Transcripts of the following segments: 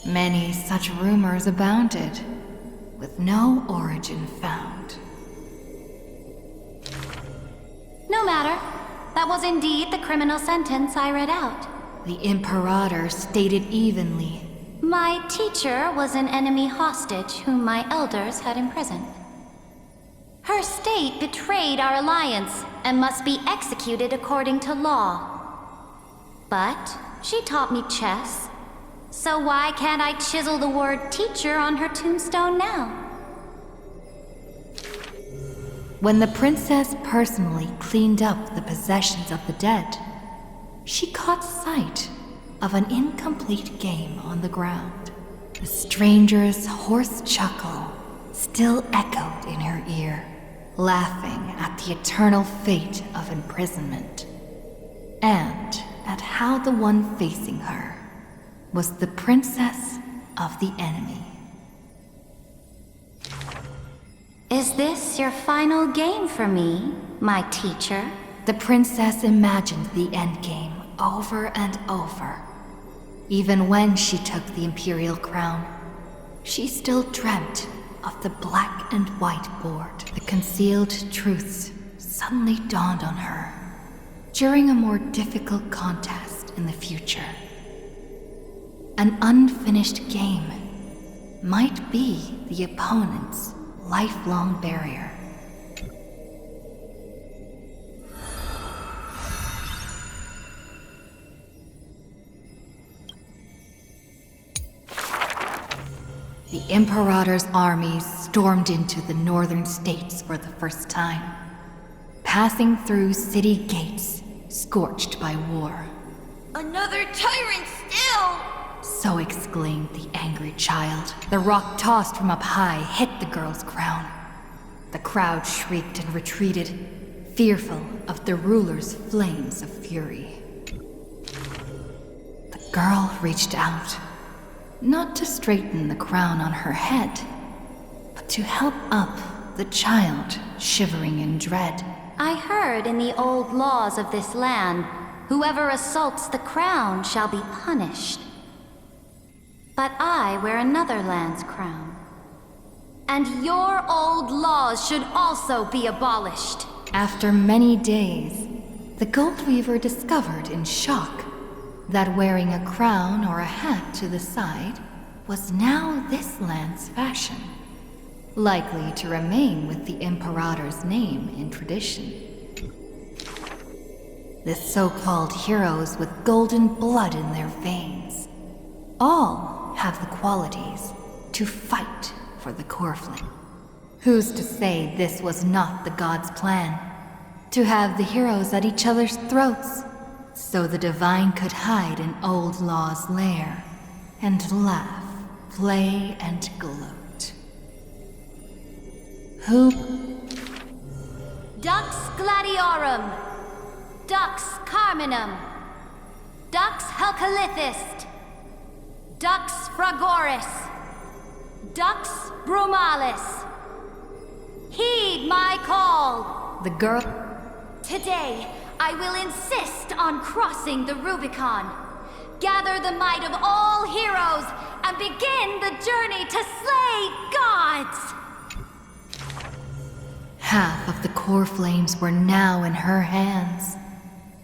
Many such rumors abounded, with no origin found. No matter. That was indeed the criminal sentence I read out. The Imperator stated evenly. My teacher was an enemy hostage whom my elders had imprisoned. Her state betrayed our alliance and must be executed according to law. But she taught me chess, so why can't I chisel the word teacher on her tombstone now? When the princess personally cleaned up the possessions of the dead, she caught sight of an incomplete game on the ground. The stranger's hoarse chuckle still echoed in her ear, laughing at the eternal fate of imprisonment, and at how the one facing her was the princess of the enemy. Is this your final game for me, my teacher? The princess imagined the endgame over and over. Even when she took the imperial crown, she still dreamt of the black and white board. The concealed truths suddenly dawned on her during a more difficult contest in the future. An unfinished game might be the opponent's lifelong barrier. The Imperator's armies stormed into the northern states for the first time, passing through city gates scorched by war. Another tyrant still! So exclaimed the angry child. The rock tossed from up high hit the girl's crown. The crowd shrieked and retreated, fearful of the ruler's flames of fury. The girl reached out, not to straighten the crown on her head, but to help up the child shivering in dread. I heard in the old laws of this land, whoever assaults the crown shall be punished. But I wear another land's crown. And your old laws should also be abolished. After many days, the Gold Weaver discovered in shock that wearing a crown or a hat to the side was now this land's fashion, likely to remain with the Imperator's name in tradition. The so-called heroes with golden blood in their veins all have the qualities to fight for the Corflin. Who's to say this was not the gods' plan? To have the heroes at each other's throats, so the divine could hide in old law's lair and laugh, play, and gloat. Who? Dux Gladiorum, Dux Carminum, Dux Helcalithist, Dux Fragoris, Dux Brumalis. Heed my call! The girl? Today, I will insist on crossing the Rubicon. Gather the might of all heroes and begin the journey to slay gods! Half of the core flames were now in her hands,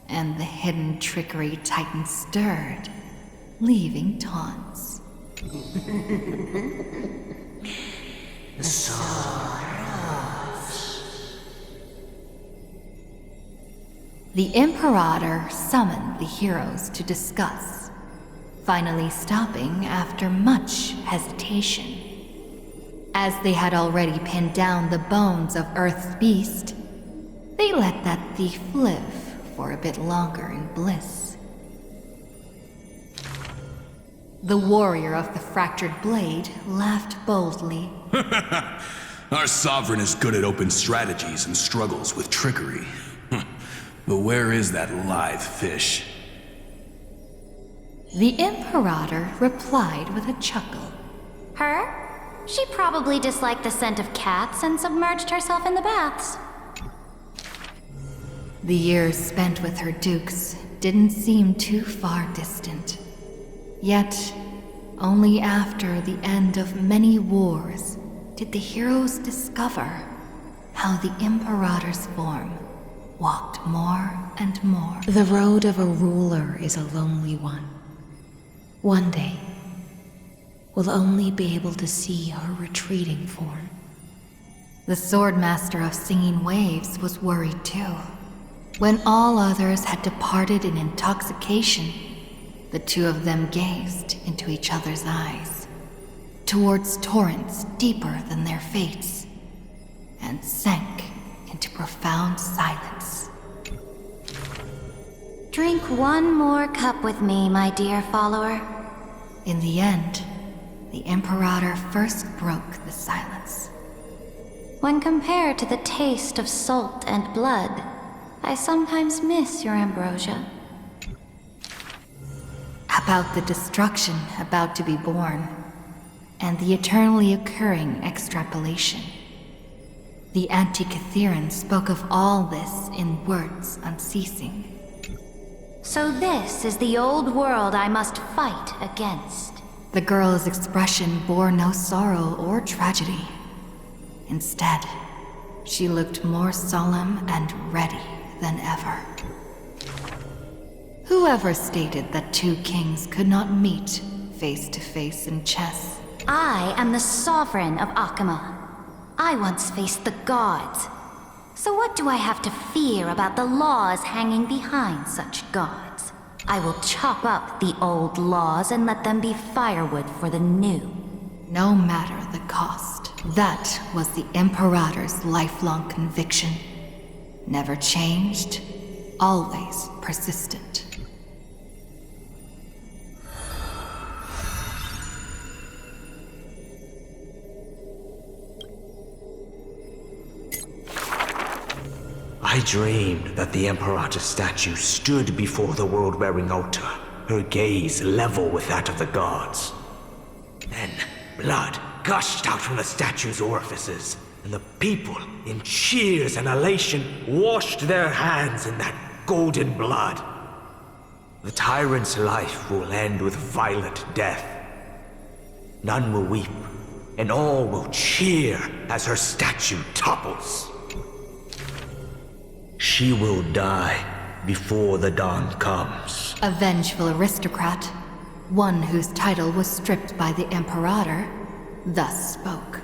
and the hidden trickery Titan stirred, leaving taunts. The Imperator summoned the heroes to discuss, finally stopping after much hesitation. As they had already pinned down the bones of Earth's beast, they let that thief live for a bit longer in bliss. The warrior of the fractured blade laughed boldly. Our sovereign is good at open strategies and struggles with trickery. But where is that live fish? The Imperator replied with a chuckle. Her? She probably disliked the scent of cats and submerged herself in the baths. The years spent with her dukes didn't seem too far distant. Yet, Only after the end of many wars did the heroes discover how the Imperator's form walked more and more. The road of a ruler is a lonely one. One day, we'll only be able to see her retreating form. The Swordmaster of Singing Waves was worried too. When all others had departed in intoxication, the two of them gazed into each other's eyes, towards torrents deeper than their fates, and sank into profound silence. Drink one more cup with me, my dear follower. In the end, the Imperator first broke the silence. When compared to the taste of salt and blood, I sometimes miss your ambrosia. About the destruction about to be born, and the eternally occurring extrapolation. The Antikytheran spoke of all this in words unceasing. So this is the old world I must fight against. The girl's expression bore no sorrow or tragedy. Instead, she looked more solemn and ready than ever. Whoever stated that two kings could not meet face to face in chess? I am the sovereign of Akama. I once faced the gods. So what do I have to fear about the laws hanging behind such gods? I will chop up the old laws and let them be firewood for the new. No matter the cost. That was the Imperator's lifelong conviction. Never changed, always persistent. I dreamed that the Imperator's statue stood before the world-wearing altar, her gaze level with that of the gods. Then, blood gushed out from the statue's orifices, and the people, in cheers and elation, washed their hands in that golden blood. The tyrant's life will end with violent death. None will weep, and all will cheer as her statue topples. She will die before the dawn comes. A vengeful aristocrat, one whose title was stripped by the Imperator, thus spoke.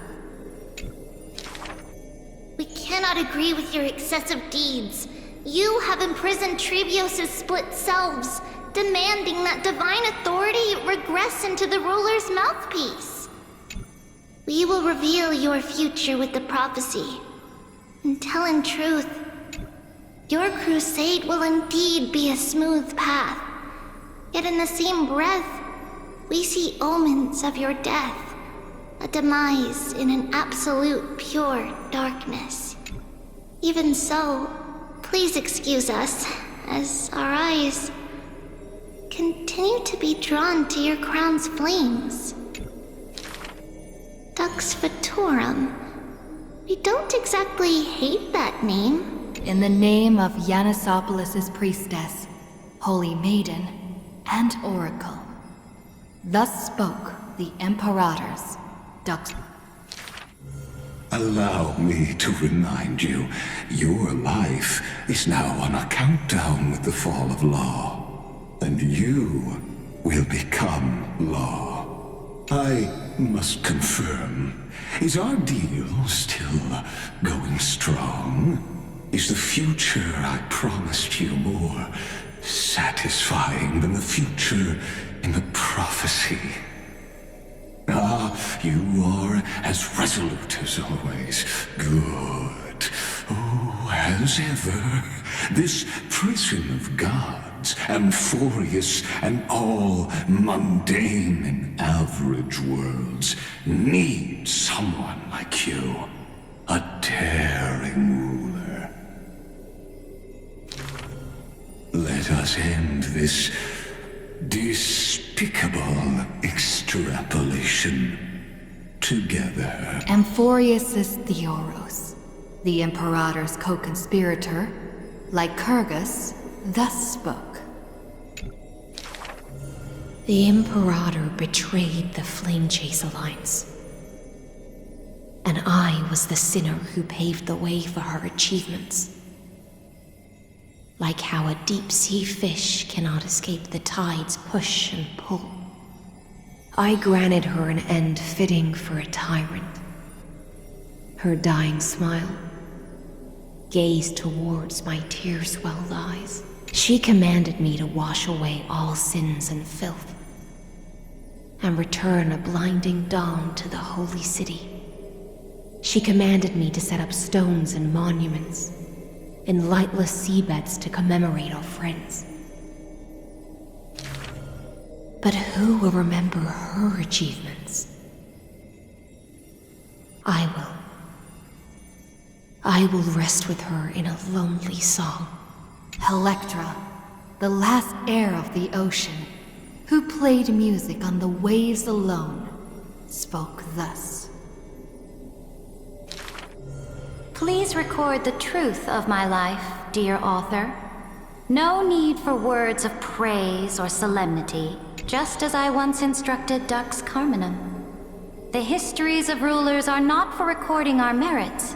We cannot agree with your excessive deeds. You have imprisoned Trebios' split selves, demanding that divine authority regress into the ruler's mouthpiece. We will reveal your future with the prophecy. And tell in truth, your crusade will indeed be a smooth path. Yet in the same breath, we see omens of your death, a demise in an absolute pure darkness. Even so, please excuse us, as our eyes continue to be drawn to your crown's flames. Dux Fatorum. We don't exactly hate that name. In the name of Yanisopoulos' priestess, holy maiden, and oracle. Thus spoke the Imperator's Dux. Allow me to remind you, your life is now on a countdown with the fall of law, and you will become law. I must confirm, is our deal still going strong? Is the future I promised you more satisfying than the future in the prophecy? Ah, you are as resolute as always. Good. Oh, as ever, this prison of gods, amphorious and all mundane and average worlds, needs someone like you. A daring ruler. Let us end this despicable extrapolation together. Amphorius Theoros, the Imperator's co-conspirator, Lycurgus, thus spoke. The Imperator betrayed the Flame Chase Alliance. And I was the sinner who paved the way for her achievements. Like how a deep-sea fish cannot escape the tide's push and pull, I granted her an end fitting for a tyrant. Her dying smile, gaze towards my tear-swelled eyes. She commanded me to wash away all sins and filth, and return a blinding dawn to the holy city. She commanded me to set up stones and monuments in lightless seabeds to commemorate our friends. But who will remember her achievements? I will rest with her in a lonely song. Electra, the last heir of the ocean, who played music on the waves alone, spoke thus. Please record the truth of my life, dear author. No need for words of praise or solemnity, just as I once instructed Dux Carminum. The histories of rulers are not for recording our merits,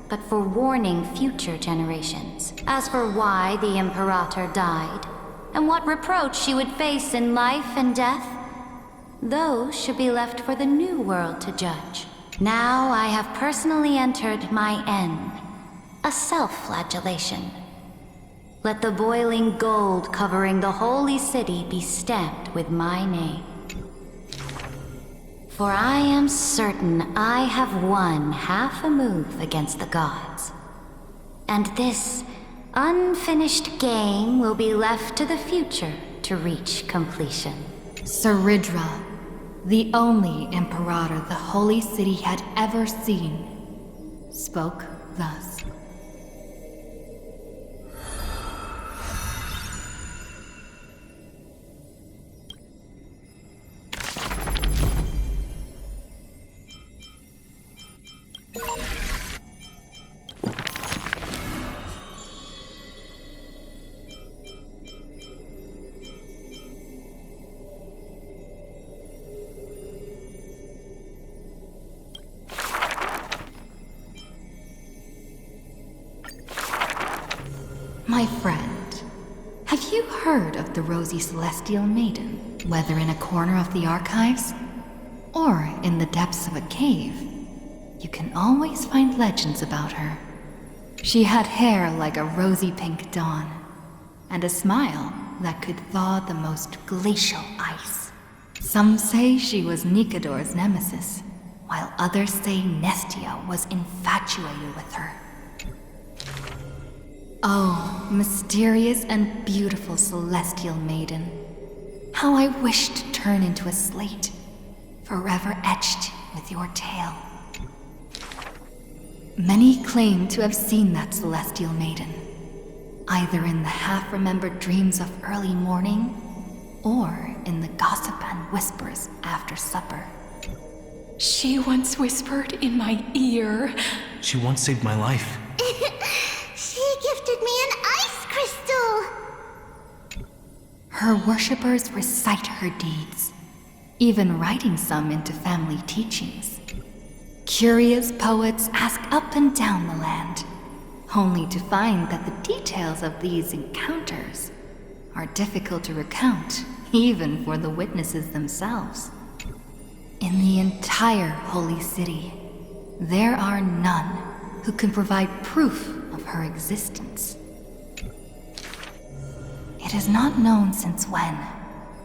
but for warning future generations. As for why the Imperator died, and what reproach she would face in life and death, those should be left for the new world to judge. Now I have personally entered my end, a self-flagellation. Let the boiling gold covering the holy city be stamped with my name. For I am certain I have won half a move against the gods. And this unfinished game will be left to the future to reach completion. Saridra, the only Imperator the Holy City had ever seen, spoke thus. My friend, have you heard of the Rosy Celestial Maiden? Whether in a corner of the archives, or in the depths of a cave, you can always find legends about her. She had hair like a rosy pink dawn, and a smile that could thaw the most glacial ice. Some say she was Nikador's nemesis, while others say Nestia was infatuated with her. Oh, mysterious and beautiful celestial maiden. How I wish to turn into a slate, forever etched with your tale. Many claim to have seen that celestial maiden, either in the half-remembered dreams of early morning, or in the gossip and whispers after supper. She once whispered in my ear. She once saved my life. She gifted me an ice crystal! Her worshippers recite her deeds, even writing some into family teachings. Curious poets ask up and down the land, only to find that the details of these encounters are difficult to recount, even for the witnesses themselves. In the entire holy city, there are none who can provide proof of her existence. It is not known since when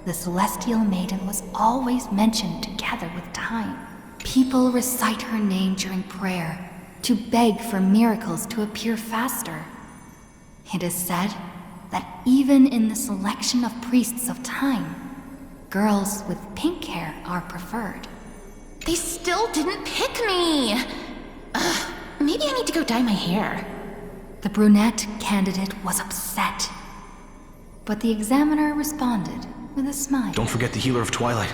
the Celestial Maiden was always mentioned together with time. People recite her name during prayer to beg for miracles to appear faster. It is said that even in the selection of priests of time, girls with pink hair are preferred. They still didn't pick me! Ugh, maybe I need to go dye my hair. The brunette candidate was upset, but the examiner responded with a smile. Don't forget the Healer of Twilight.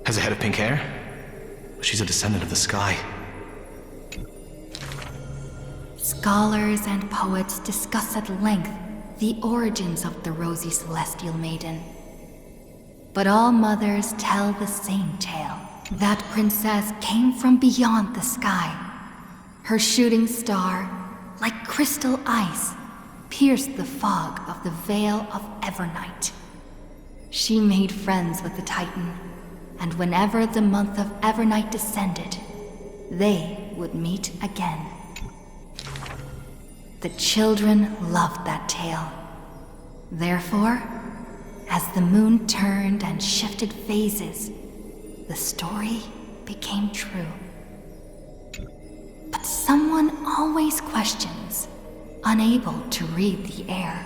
Has a head of pink hair. She's a descendant of the sky. Scholars and poets discuss at length the origins of the Rosy Celestial Maiden. But all mothers tell the same tale. That princess came from beyond the sky. Her shooting star, like crystal ice, pierced the fog of the Veil of Evernight. She made friends with the Titan, and whenever the month of Evernight descended, they would meet again. The children loved that tale. Therefore, as the moon turned and shifted phases, the story became true. But someone always questions, unable to read the air.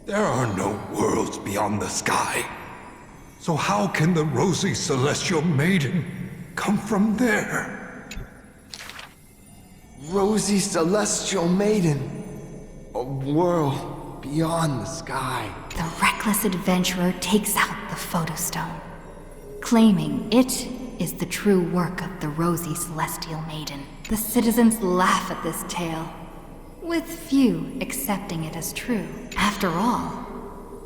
There are no worlds beyond the sky. So how can the rosy celestial maiden come from there? Rosy celestial maiden. A world beyond the sky. The reckless adventurer takes out the photostone, claiming it is the true work of the rosy celestial maiden. The citizens laugh at this tale, with few accepting it as true. After all,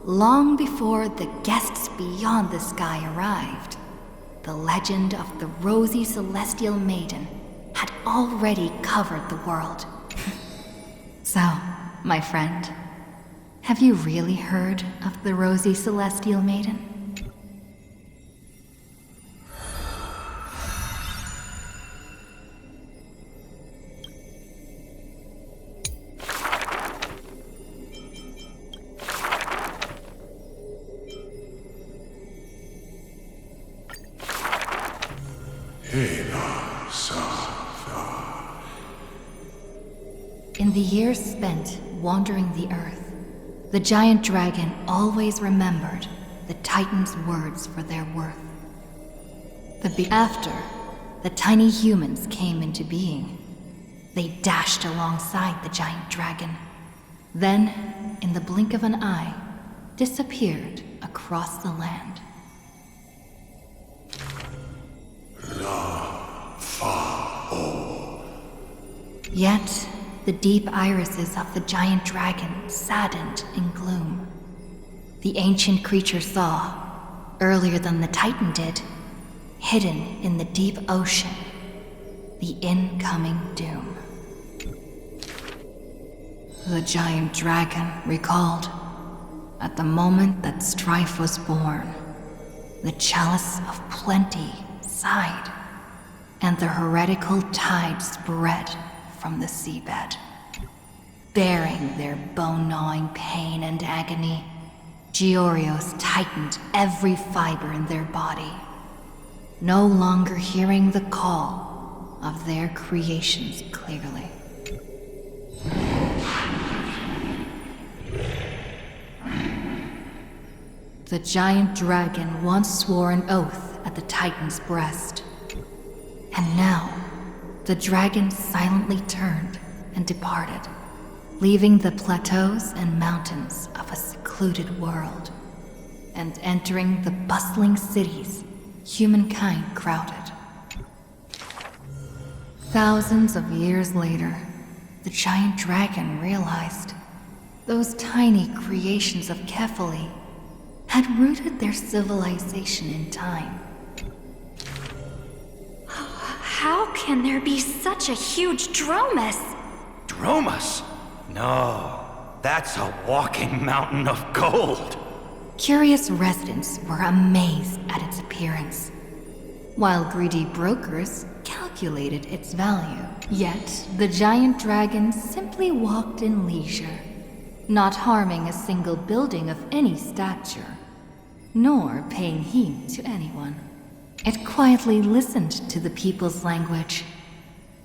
long before the guests beyond the sky arrived, the legend of the rosy celestial maiden had already covered the world. So, my friend, have you really heard of the rosy celestial maiden? In the years spent wandering the earth, the giant dragon always remembered the Titan's words for their worth. After the tiny humans came into being, they dashed alongside the giant dragon, then, in the blink of an eye, disappeared across the land. Yet, the deep irises of the giant dragon saddened in gloom. The ancient creature saw, earlier than the Titan did, hidden in the deep ocean, the incoming doom. The giant dragon recalled, at the moment that strife was born, the chalice of plenty sighed, and the heretical tide spread from the seabed. Bearing their bone-gnawing pain and agony, Georios tightened every fiber in their body, no longer hearing the call of their creations clearly. The giant dragon once swore an oath at the Titan's breast, and now the dragon silently turned and departed, leaving the plateaus and mountains of a secluded world, and entering the bustling cities humankind crowded. Thousands of years later, the giant dragon realized those tiny creations of Kefali had rooted their civilization in time. How can there be such a huge Dromus? Dromus? No, that's a walking mountain of gold. Curious residents were amazed at its appearance, while greedy brokers calculated its value. Yet, the giant dragon simply walked in leisure, not harming a single building of any stature, nor paying heed to anyone. It quietly listened to the people's language,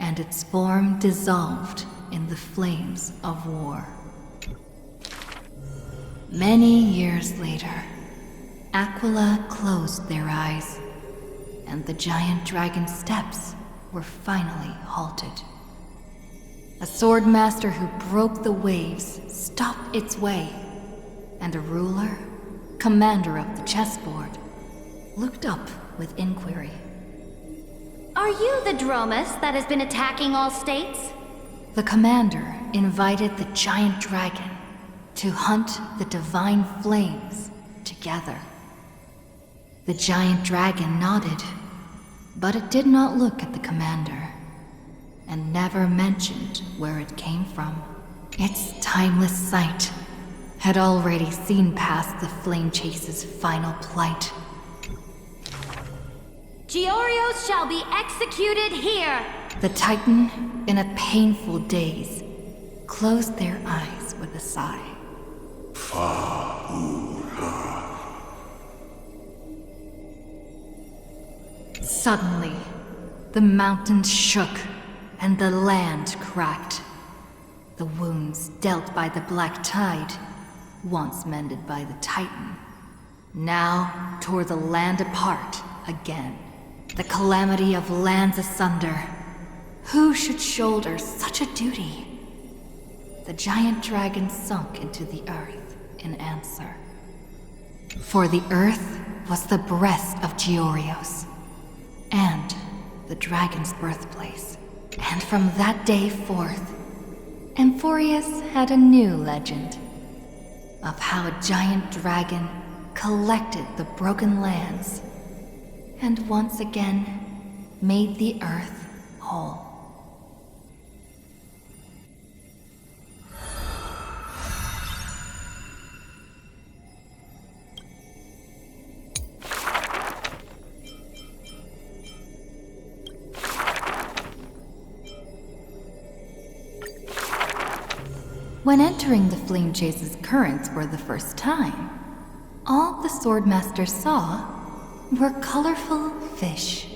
and its form dissolved in the flames of war. Many years later, Aquila closed their eyes, and the giant dragon's steps were finally halted. A sword master who broke the waves stopped its way, and a ruler, commander of the chessboard, looked up with inquiry. Are you the Dromus that has been attacking all states? The commander invited the giant dragon to hunt the divine flames together. The giant dragon nodded, but it did not look at the commander, and never mentioned where it came from. Its timeless sight had already seen past the Flame Chase's final plight. Georios shall be executed here! The Titan, in a painful daze, closed their eyes with a sigh. Suddenly, the mountains shook and the land cracked. The wounds dealt by the Black Tide, once mended by the Titan, now tore the land apart again. The calamity of lands asunder. Who should shoulder such a duty? The giant dragon sunk into the earth in answer. For the earth was the breast of Georios, and the dragon's birthplace. And from that day forth, Amphorius had a new legend of how a giant dragon collected the broken lands and once again made the earth whole. When entering the Flame Chase's currents for the first time, all the Swordmaster saw were colorful fish.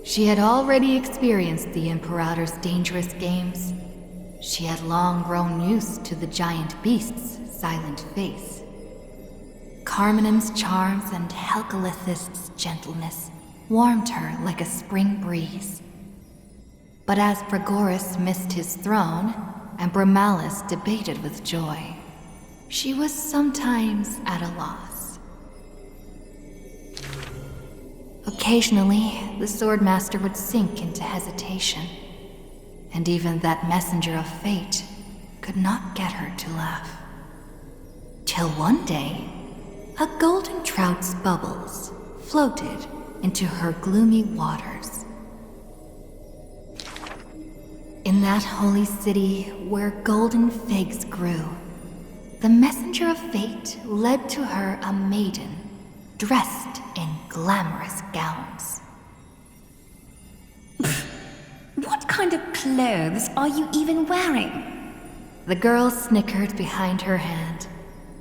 She had already experienced the Imperator's dangerous games. She had long grown used to the giant beast's silent face. Carminum's charms and Helcalith's gentleness warmed her like a spring breeze. But as Pregoris missed his throne, and Bromalis debated with joy, she was sometimes at a loss. Occasionally, the Swordmaster would sink into hesitation, and even that messenger of fate could not get her to laugh. Till one day, a golden trout's bubbles floated into her gloomy waters. In that holy city where golden figs grew, the messenger of fate led to her a maiden dressed in glamorous gowns. What kind of clothes are you even wearing? The girl snickered behind her hand,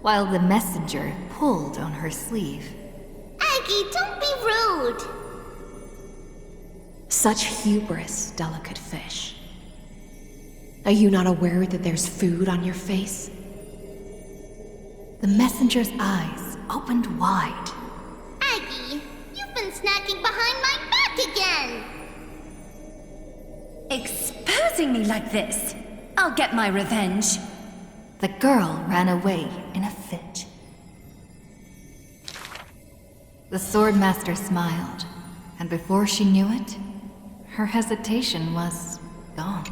while the messenger pulled on her sleeve. Aggie, don't be rude! Such hubris, delicate fish. Are you not aware that there's food on your face? The messenger's eyes opened wide. Aggie, you've been snacking behind my back again! Exposing me like this! I'll get my revenge. The girl ran away in a fit. The Swordmaster smiled, and before she knew it, her hesitation was gone.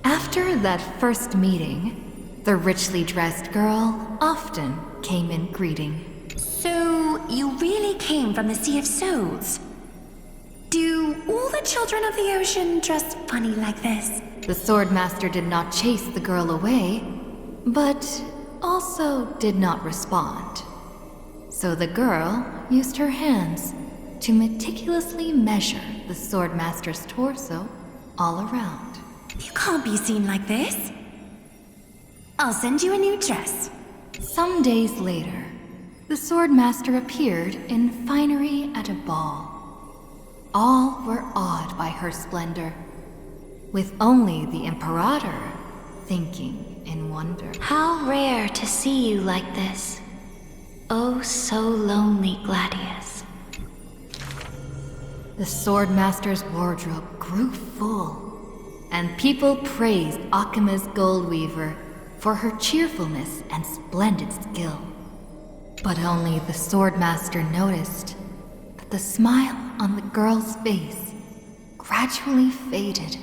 After that first meeting, the richly dressed girl often came in greeting. So, you really came from the Sea of Souls? Do all the children of the ocean dress funny like this? The Swordmaster did not chase the girl away, but also did not respond. So the girl used her hands to meticulously measure the Swordmaster's torso all around. You can't be seen like this. I'll send you a new dress. Some days later, the Swordmaster appeared in finery at a ball. All were awed by her splendor, with only the Imperator thinking in wonder. How rare to see you like this. Oh, so lonely, Gladius. The Swordmaster's wardrobe grew full, and people praised Akima's Goldweaver for her cheerfulness and splendid skill. But only the Swordmaster noticed that the smile on the girl's face gradually faded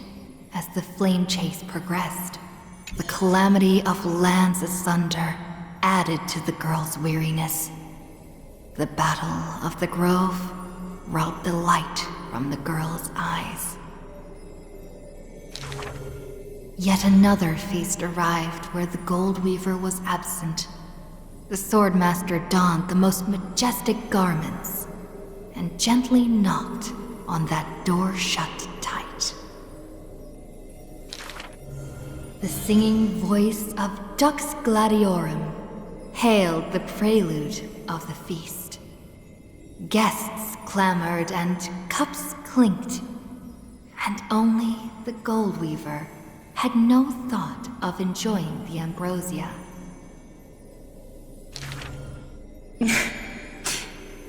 as the flame chase progressed. The calamity of lands asunder added to the girl's weariness. The Battle of the Grove robbed the light from the girl's eyes. Yet another feast arrived where the Gold Weaver was absent. The Swordmaster donned the most majestic garments and gently knocked on that door shut tight. The singing voice of Dux Gladiorum hailed the prelude of the feast. Guests clamored and cups clinked, and only the Gold Weaver had no thought of enjoying the ambrosia.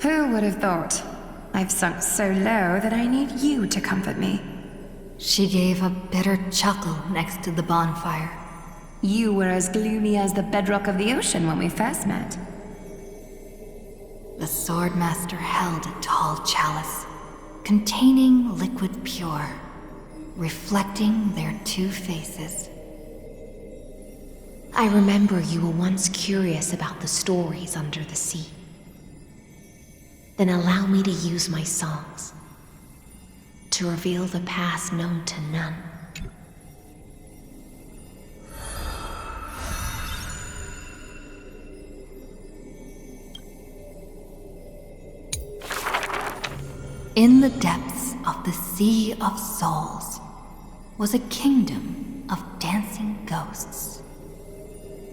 Who would have thought? I've sunk so low that I need you to comfort me. She gave a bitter chuckle next to the bonfire. You were as gloomy as the bedrock of the ocean when we first met. The Swordmaster held a tall chalice, containing liquid pure, reflecting their two faces. I remember you were once curious about the stories under the sea. Then allow me to use my songs to reveal the past known to none. In the depths of the Sea of Souls was a kingdom of dancing ghosts.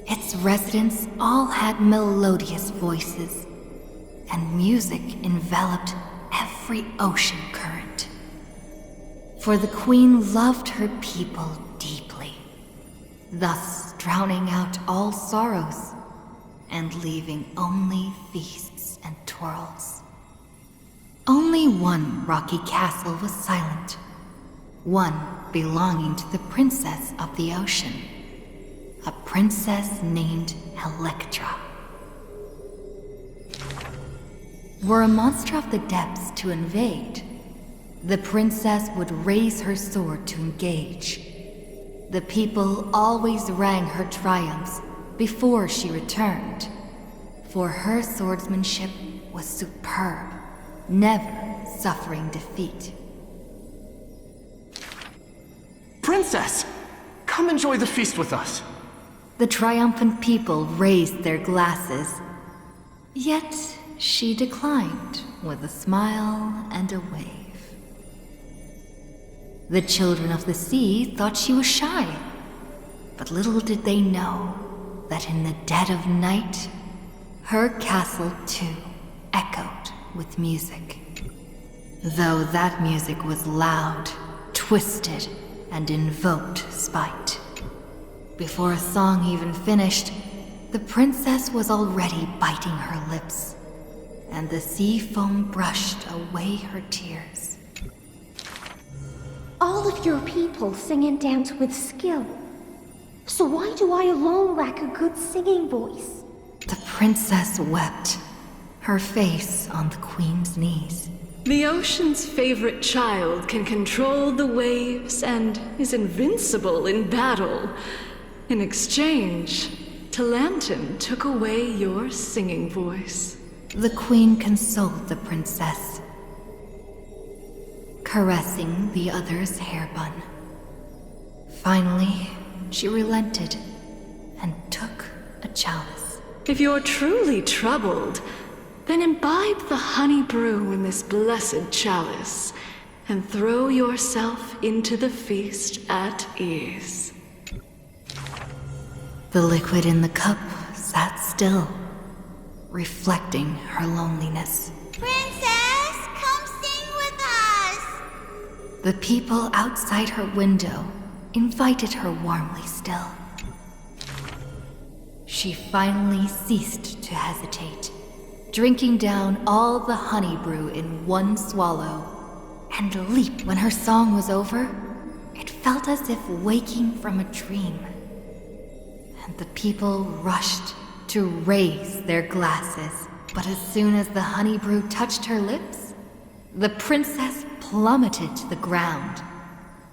Its residents all had melodious voices, and music enveloped every ocean current. For the queen loved her people deeply, thus drowning out all sorrows and leaving only feasts and twirls. Only one rocky castle was silent, one belonging to the princess of the ocean, a princess named Electra. Were a monster of the depths to invade, the princess would raise her sword to engage. The people always rang her triumphs before she returned, for her swordsmanship was superb, never suffering defeat. Princess! Come enjoy the feast with us. The triumphant people raised their glasses, yet she declined with a smile and a wave. The children of the sea thought she was shy, but little did they know that in the dead of night, her castle too echoed with music. Though that music was loud, twisted, and invoked spite. Before a song even finished, the princess was already biting her lips, and the sea foam brushed away her tears. All of your people sing and dance with skill. So why do I alone lack a good singing voice? The princess wept, her face on the queen's knees. The ocean's favorite child can control the waves and is invincible in battle. In exchange, Talantin took away your singing voice. The queen consoled the princess, caressing the other's hair bun. Finally, she relented and took a chalice. If you're truly troubled, then imbibe the honey brew in this blessed chalice and throw yourself into the feast at ease. The liquid in the cup sat still, reflecting her loneliness. Princess, come sing with us! The people outside her window invited her warmly still. She finally ceased to hesitate, drinking down all the honey brew in one swallow, and leaped when her song was over. It felt as if waking from a dream. And the people rushed to raise their glasses. But as soon as the honey brew touched her lips, the princess plummeted to the ground,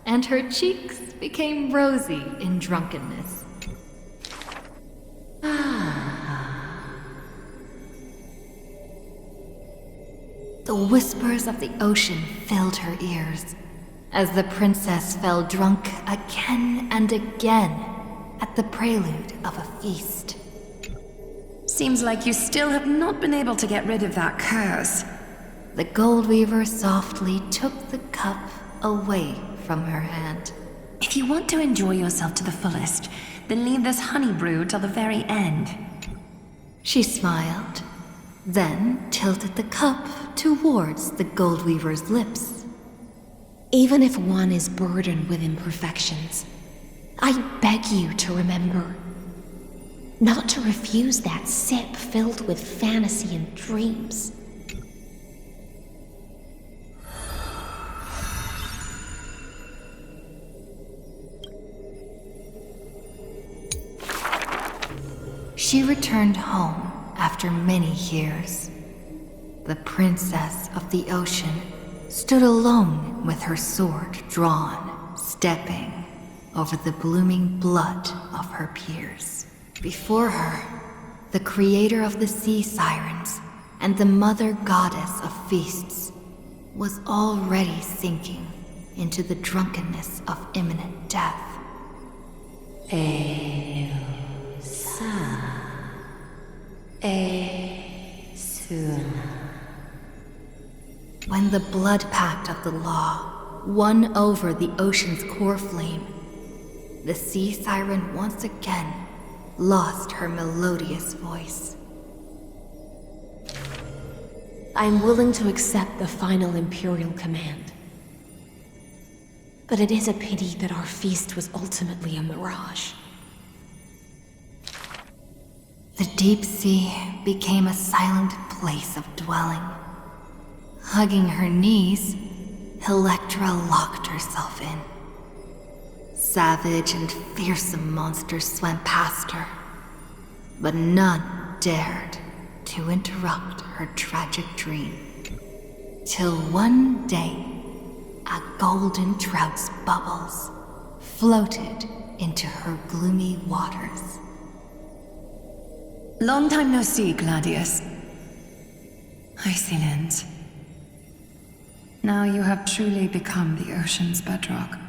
and her cheeks became rosy in drunkenness. The whispers of the ocean filled her ears as the princess fell drunk again and again at the prelude of a feast. Seems like you still have not been able to get rid of that curse. The Goldweaver softly took the cup away from her hand. If you want to enjoy yourself to the fullest, then leave this honey brew till the very end. She smiled, then tilted the cup towards the Goldweaver's lips. Even if one is burdened with imperfections, I beg you to remember not to refuse that sip filled with fantasy and dreams. She returned home after many years. The princess of the ocean stood alone with her sword drawn, stepping over the blooming blood of her peers. Before her, the creator of the sea sirens and the mother goddess of feasts was already sinking into the drunkenness of imminent death. When the blood pact of the law won over the ocean's core flame, the sea siren once again lost her melodious voice. I'm willing to accept the final Imperial command. But it is a pity that our feast was ultimately a mirage. The deep sea became a silent place of dwelling. Hugging her knees, Electra locked herself in. Savage and fearsome monsters swam past her, but none dared to interrupt her tragic dream. Till one day, a golden trout's bubbles floated into her gloomy waters. Long time no see, Gladius. Icyland. Now you have truly become the ocean's bedrock.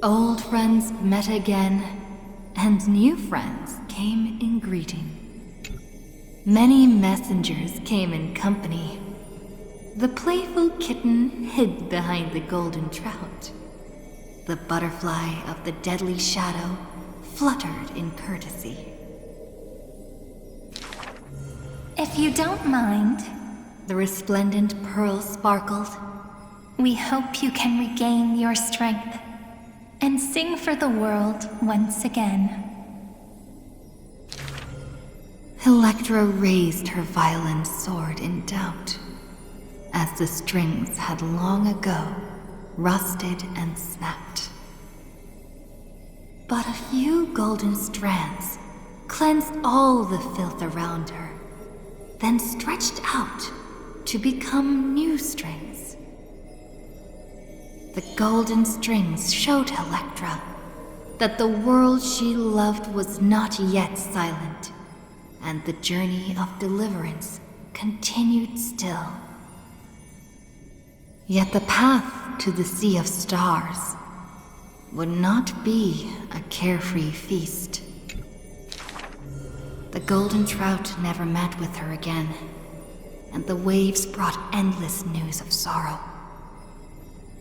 Old friends met again, and new friends came in greeting. Many messengers came in company. The playful kitten hid behind the golden trout. The butterfly of the deadly shadow fluttered in courtesy. If you don't mind, The resplendent pearl sparkled. we hope you can regain your strength and sing for the world once again. Electra raised her violin sword in doubt, as the strings had long ago rusted and snapped. But a few golden strands cleansed all the filth around her, then stretched out to become new strings. The golden strings showed Electra that the world she loved was not yet silent, and the journey of deliverance continued still. Yet the path to the Sea of Stars would not be a carefree feast. The golden trout never met with her again, and the waves brought endless news of sorrow.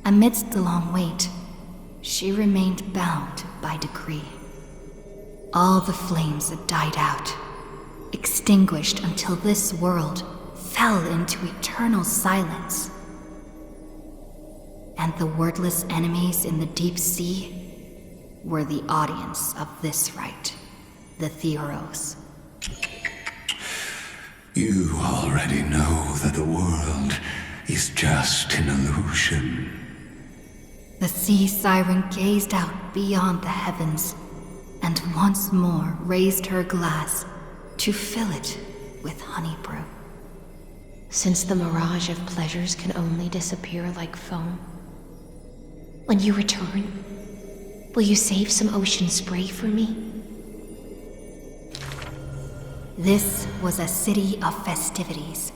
Amidst the long wait, she remained bound by decree. All the flames had died out, extinguished until this world fell into eternal silence. And the wordless enemies in the deep sea were the audience of this rite, the Theros. You already know that the world is just an illusion. The sea siren gazed out beyond the heavens and once more raised her glass to fill it with honey brew. Since the mirage of pleasures can only disappear like foam, when you return, Will you save some ocean spray for me? This was a city of festivities,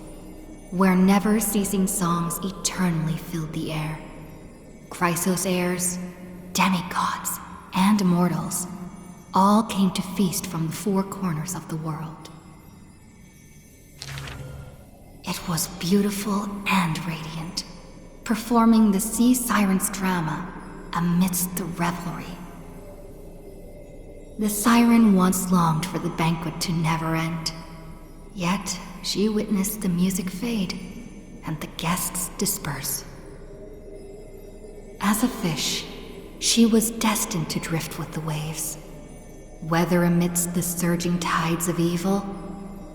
where never-ceasing songs eternally filled the air. Chrysos heirs, demigods, and mortals all came to feast from the four corners of the world. It was beautiful and radiant, performing the sea siren's drama amidst the revelry. The siren once longed for the banquet to never end, yet she witnessed the music fade and the guests disperse. As a fish, she was destined to drift with the waves, whether amidst the surging tides of evil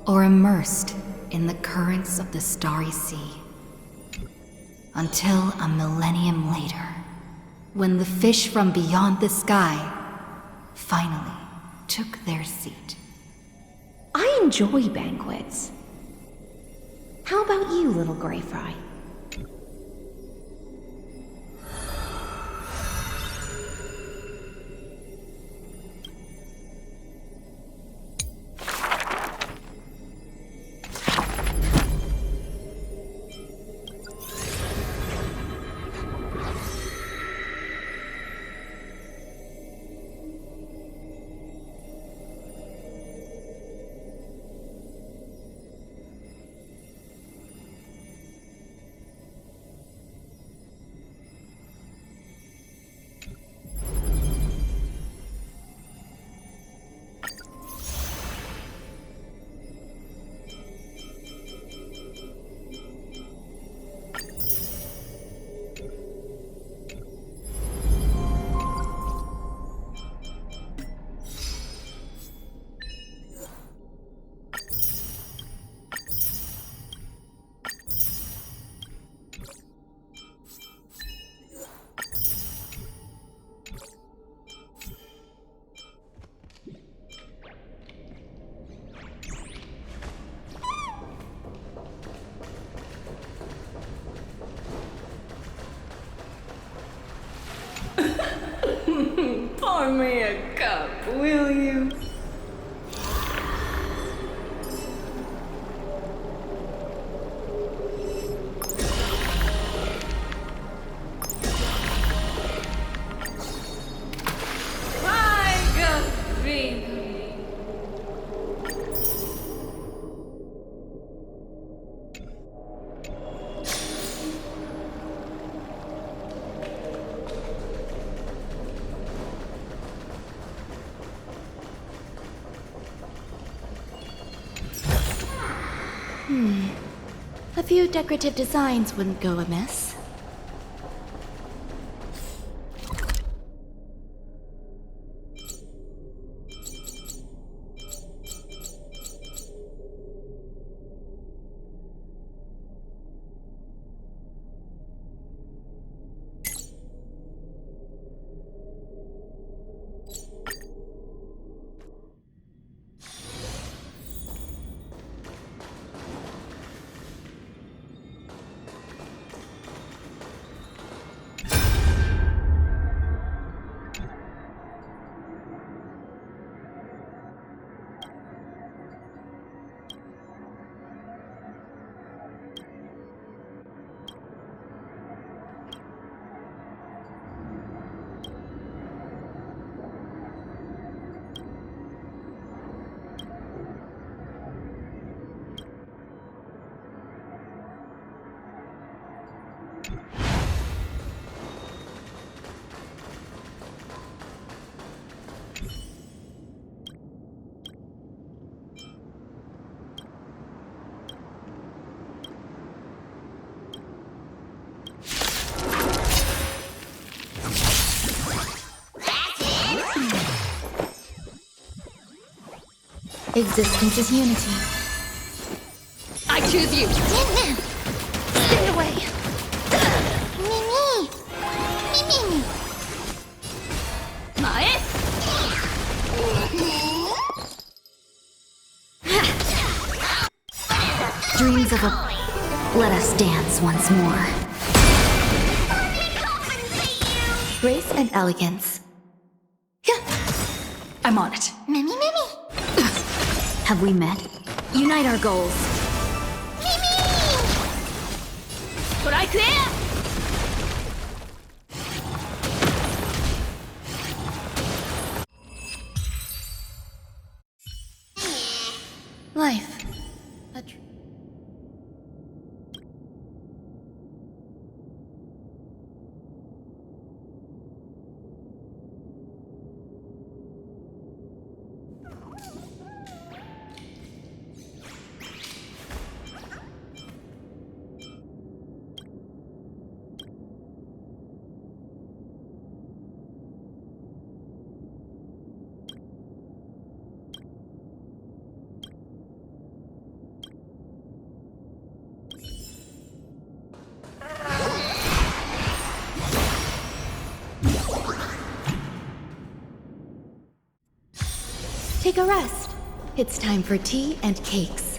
or immersed in the currents of the starry sea. Until a millennium later, when the fish from beyond the sky finally took their seat. I enjoy banquets. How about you, little gray fry? Pour me a cup, will you? A few decorative designs wouldn't go amiss. Existence is unity. I choose you! Stay away! Mimi! Mimi! Mae! Dreams of a... Let us dance once more. Grace and elegance. I'm on it. Mimi, Mimi! Have we met? Unite our goals. Mimi! Life. Take a rest. It's time for tea and cakes.